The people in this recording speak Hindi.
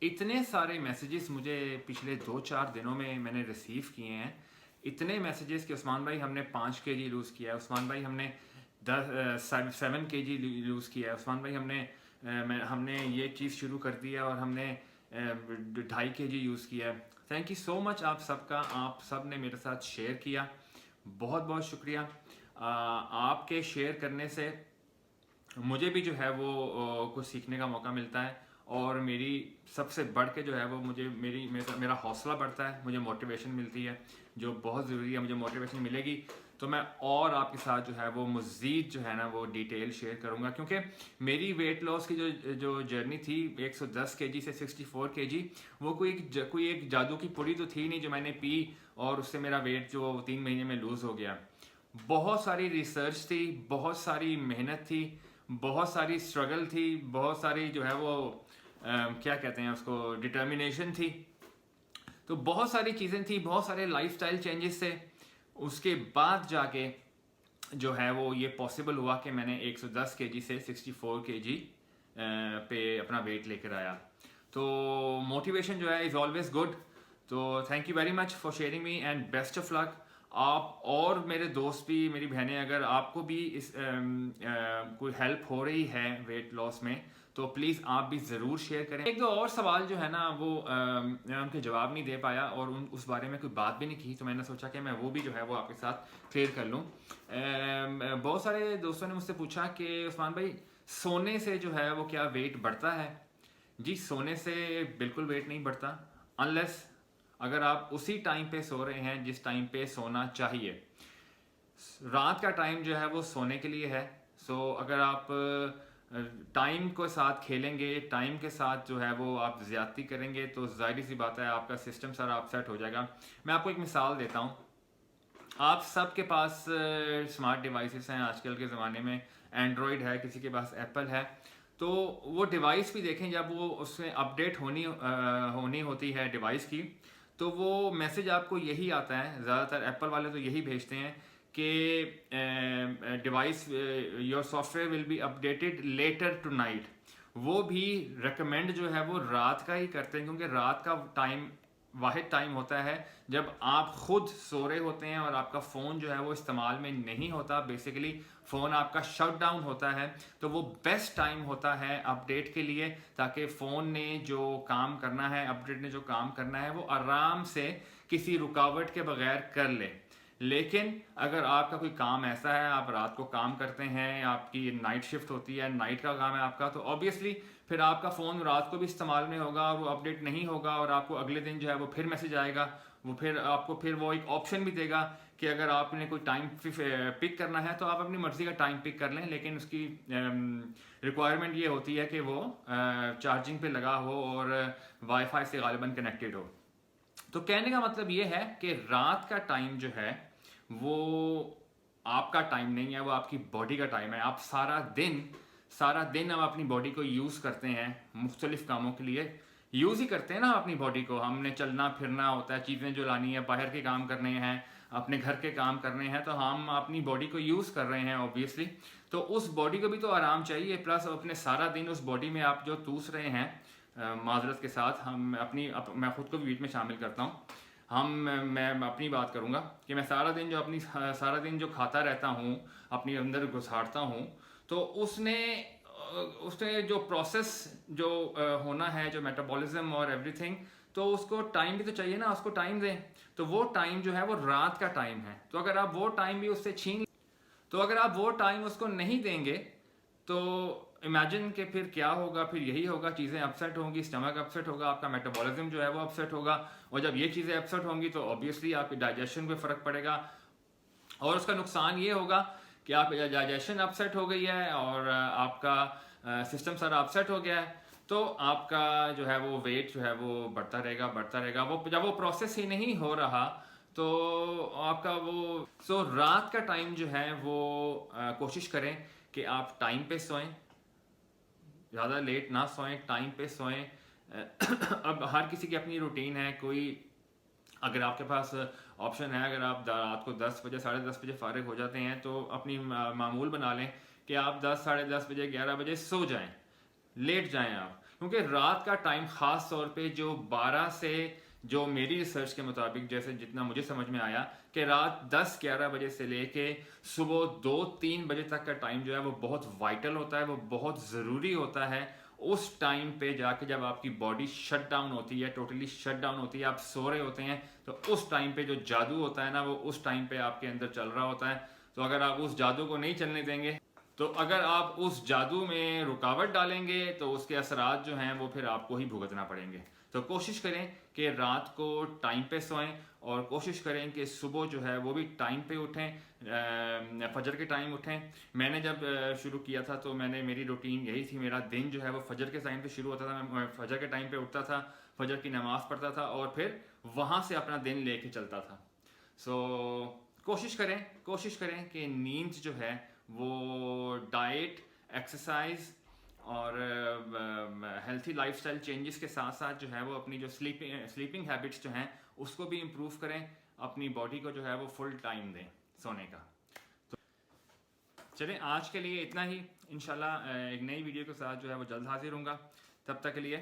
इतने सारे मैसेजेस मुझे पिछले 2-4 दिनों में मैंने रिसीव किए हैं। इतने मैसेजेस कि उस्मान भाई हमने 5 केजी लूज़ किया है, उस्मान भाई हमने 7 केजी लूज़ किया है, उस्मान भाई हमने ये चीज़ शुरू कर दी है और हमने 2.5 केजी यूज़ किया है। थैंक यू सो मच आप सबका, आप सब ने मेरे साथ शेयर किया, बहुत बहुत शुक्रिया। आपके शेयर करने से मुझे भी जो है वो कुछ सीखने का मौका मिलता है और मेरी सबसे बढ़ के जो है वो मेरा हौसला बढ़ता है, मुझे मोटिवेशन मिलती है जो बहुत ज़रूरी है। मुझे मोटिवेशन मिलेगी तो मैं और आपके साथ जो है वो मज़ीद जो है ना वो डिटेल शेयर करूँगा, क्योंकि मेरी वेट लॉस की जो जो जर्नी थी 110 केजी से 64 केजी, वो कोई एक जादू की पुड़ी तो थी नहीं जो मैंने पी और उससे मेरा वेट जो 3 महीने में लूज़ हो गया। बहुत सारी रिसर्च थी, बहुत सारी मेहनत थी, बहुत सारी स्ट्रगल थी, बहुत सारी जो है वो क्या कहते हैं उसको, डिटर्मिनेशन थी। तो बहुत सारी चीज़ें थी, बहुत सारे लाइफस्टाइल चेंजेस थे। उसके बाद जाके जो है वो ये पॉसिबल हुआ कि मैंने 110 केजी से 64 केजी पे अपना वेट लेकर आया। तो मोटिवेशन जो है इज़ ऑलवेज गुड। तो thank you very much for sharing me and best of luck. आप और मेरे दोस्त भी, मेरी बहनें, अगर आपको भी इस कोई हेल्प हो रही है वेट लॉस में तो प्लीज़ आप भी ज़रूर शेयर करें। एक दो और सवाल जो है ना वो मैं उनके जवाब नहीं दे पाया और उस बारे में कोई बात भी नहीं की, तो मैंने सोचा कि मैं वो भी जो है वो आपके साथ क्लियर कर लूँ। बहुत सारे दोस्तों ने मुझसे पूछा कि उस्मान भाई सोने से जो है वो क्या वेट बढ़ता है? जी, सोने से बिल्कुल वेट नहीं बढ़ता, अनलेस अगर आप उसी टाइम पे सो रहे हैं जिस टाइम पे सोना चाहिए। रात का टाइम जो है वो सोने के लिए है। सो अगर आप टाइम को साथ खेलेंगे, टाइम के साथ जो है वो आप ज़्यादती करेंगे तो ज़ाहिर सी बात है आपका सिस्टम सारा अपसेट हो जाएगा। मैं आपको एक मिसाल देता हूँ। आप सब के पास स्मार्ट डिवाइसेस हैं आजकल के ज़माने में, एंड्रॉयड है, किसी के पास एप्पल है। तो वो डिवाइस भी देखें, जब वो उसमें अपडेट होनी होती है डिवाइस की, तो वो मैसेज आपको यही आता है, ज़्यादातर एप्पल वाले तो यही भेजते हैं कि device your software will be updated later tonight. वो भी रिकमेंड जो है वो रात का ही करते हैं, क्योंकि रात का टाइम वाहिद टाइम होता है जब आप खुद सो रहे होते हैं और आपका फ़ोन जो है वो इस्तेमाल में नहीं होता, बेसिकली फ़ोन आपका शट डाउन होता है। तो वो बेस्ट टाइम होता है अपडेट के लिए, ताकि फ़ोन ने जो काम करना है, अपडेट ने जो काम करना है, वो आराम से किसी रुकावट के बगैर कर ले। लेकिन अगर आपका कोई काम ऐसा है, आप रात को काम करते हैं, आपकी नाइट शिफ्ट होती है, नाइट का काम है आपका, तो ऑब्वियसली फिर आपका फ़ोन रात को भी इस्तेमाल में होगा और वो अपडेट नहीं होगा और आपको अगले दिन जो है वो फिर मैसेज आएगा। वो फिर आपको फिर वो एक ऑप्शन भी देगा कि अगर आपने कोई टाइम पिक करना है तो आप अपनी मर्ज़ी का टाइम पिक कर लें, लेकिन उसकी रिक्वायरमेंट ये होती है कि वो चार्जिंग पे लगा हो और वाईफाई से गालिबन कनेक्टेड हो। तो कहने का मतलब ये है कि रात का टाइम जो है वो आपका टाइम नहीं है, वो आपकी बॉडी का टाइम है। आप सारा दिन हम अपनी बॉडी को यूज़ करते हैं, मुख्तलिफ कामों के लिए यूज़ ही करते हैं ना अपनी बॉडी को। हमने चलना फिरना होता है, चीज़ें जो लानी है, बाहर के काम करने हैं, अपने घर के काम करने हैं, तो हम अपनी बॉडी को यूज़ कर रहे हैं ऑब्वियसली। तो उस बॉडी को भी तो आराम चाहिए, प्लस अपने सारा दिन उस बॉडी में आप जो टूस रहे हैं, माजरत के साथ मैं ख़ुद को भी बीच में शामिल करता हूँ। मैं अपनी बात करूँगा कि मैं सारा दिन जो खाता रहता हूँ, अपनी अंदर घुसाड़ता हूँ, तो उसने जो प्रोसेस जो होना है, जो मेटाबॉलिज्म और एवरीथिंग, तो उसको टाइम भी तो चाहिए ना, उसको टाइम दें। तो वो टाइम जो है वो रात का टाइम है। तो अगर आप वो टाइम भी उससे तो अगर आप वो टाइम उसको नहीं देंगे तो इमेजिन कि फिर क्या होगा। फिर यही होगा, चीज़ें अपसेट होंगी, स्टमक अपसेट होगा, आपका मेटाबॉलिज्म जो है वो अपसेट होगा, और जब ये चीज़ें अपसेट होंगी तो ऑब्वियसली आपके डाइजेशन पे फ़र्क पड़ेगा और उसका नुकसान ये होगा कि आप डाइजेशन अपसेट हो गई है और आपका सिस्टम सारा अपसेट हो गया है, तो आपका जो है वो वेट जो है वो बढ़ता रहेगा। वो जब वो प्रोसेस ही नहीं हो रहा तो आपका रात का टाइम जो है वो कोशिश करें कि आप टाइम पे सोएं, ज़्यादा लेट ना सोएं, टाइम पे सोएं। अब हर किसी की अपनी रूटीन है। कोई, अगर आपके पास ऑप्शन है, अगर आप रात को 10 बजे, 10:30 बजे फारिग हो जाते हैं, तो अपनी मामूल बना लें कि आप 10, 10:30 बजे, 11 बजे सो जाएं, लेट जाएं आप। क्योंकि रात का टाइम ख़ास तौर पे जो 12 से, जो मेरी रिसर्च के मुताबिक जैसे जितना मुझे समझ में आया कि रात 10-11 बजे से लेके सुबह 2-3 बजे तक का टाइम जो है वो बहुत वाइटल होता है, वो बहुत ज़रूरी होता है। उस टाइम पे जाके जब आपकी बॉडी शट डाउन होती है, टोटली शट डाउन होती है, आप सो रहे होते हैं, तो उस टाइम पे जो जादू होता है ना, वो उस टाइम पे आपके अंदर चल रहा होता है। तो अगर आप उस जादू को नहीं चलने देंगे, तो अगर आप उस जादू में रुकावट डालेंगे, तो उसके असरात जो हैं वो फिर आपको ही भुगतना पड़ेंगे। तो कोशिश करें कि रात को टाइम पे सोएं और कोशिश करें कि सुबह जो है वो भी टाइम पे उठें, फजर के टाइम उठें। मैंने जब शुरू किया था तो मेरी रूटीन यही थी। मेरा दिन जो है वो फजर के टाइम पे शुरू होता था, मैं फजर के टाइम पे उठता था, फजर की नमाज़ पढ़ता था और फिर वहाँ से अपना दिन लेके चलता था। सो कोशिश करें कि नींद जो है वो डाइट, एक्सरसाइज और हेल्थी लाइफस्टाइल चेंजेस के साथ साथ जो है वो अपनी जो स्लीपिंग हैबिट्स जो हैं उसको भी इम्प्रूव करें, अपनी बॉडी को जो है वो फुल टाइम दें सोने का। तो चलें, आज के लिए इतना ही। इंशाल्लाह एक नई वीडियो के साथ जो है वो जल्द हाजिर होऊंगा। तब तक के लिए